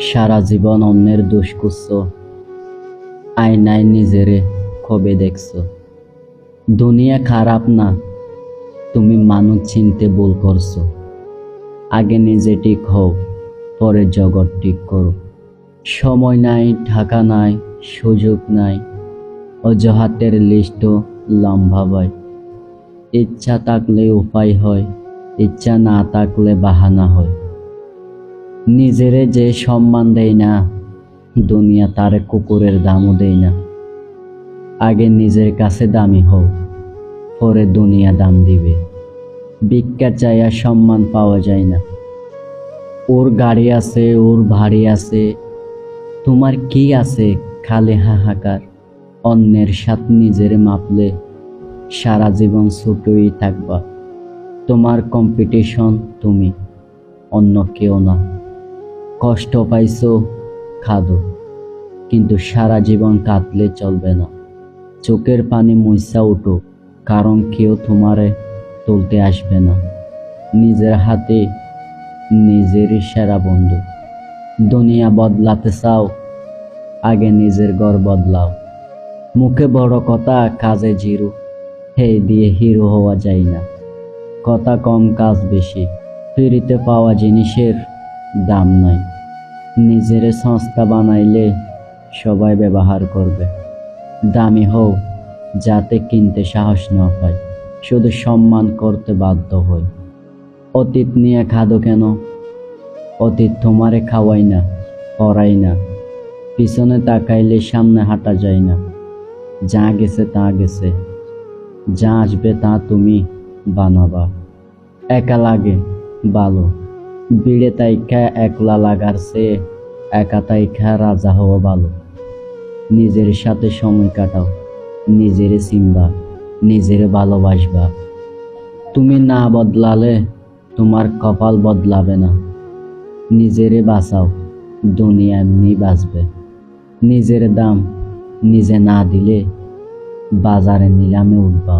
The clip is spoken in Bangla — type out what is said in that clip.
সারা জীবন অন্যের দোষ খুঁজছো, আয়নায় নিজেরে কবে দেখছো? দুনিয়া খারাপ না, তুমি মানুষ চিনতে ভুল করছো। আগে নিজে ঠিক হও, পরে জগৎ ঠিক করো। সময় নাই, টাকা নাই, সুযোগ নাই, অজুহাতের লিস্টও লম্বা হয়। ইচ্ছা থাকলে উপায় হয়, ইচ্ছা না থাকলে বাহানা হয়। নিজেরে যে সম্মান দেয় না, দুনিয়া তারে কুকুরের দামও দেয় না। আগে নিজের কাছে দামি হও, পরে দুনিয়া দাম দিবে। ভিক্ষা চাইয়া সম্মান পাওয়া যায় না। ওর গাড়ি আছে, ওর বাড়ি আছে, তোমার কি আছে? খালি হাহাকার। অন্যের সাথে নিজের মাপলে সারা জীবন ছোটই থাকবা। তোমার কম্পিটিশন তুমি, অন্য কেউ না। কষ্ট পাইছো, কাঁদো, কিন্তু সারা জীবন কাঁদলে চলবে না। চোখের পানি মুইসা উঠো, কারণ কেউ তোমারে তুলতে আসবে না। নিজের হাতে নিজেরই সেরা বন্ধু। দুনিয়া বদলাতে চাও, আগে নিজের ঘর বদলাও। মুখে বড় কথা, কাজে জিরো, এই দিয়ে হিরো হওয়া যায় না। কথা কম, কাজ বেশি, ফ্রিতে পাওয়া জিনিসের দাম নাই। নিজের সংস্থা বানাইলে সবাই ব্যবহার করবে। দামি হও, যাতে কিনতে সাহস না পায়, শুধু সম্মান করতে বাধ্য হয়। অতীত নিয়ে খাদো কেন? অতীত তোমারে খাওয়াই না, পড়াই না। পিছনে তাকাইলে সামনে হাঁটা যায় না। যা গেছে তা গেছে, যা আসবে তা তুমি বানাবা। একা লাগে ভালো, বিড়ে তাইখা একলা লাগার চেয়ে একা তাইখা রাজা হওয়া ভালো। নিজের সাথে সময় কাটাও, নিজেরে চিনবা, নিজেরে ভালোবাসবা। তুমি না বদলালে তোমার কপাল বদলাবে না। নিজেরে বাঁচাও, দুনিয়া এমনি বাঁচবে। নিজের দাম নিজে না দিলে বাজারে নিলামে উঠবা।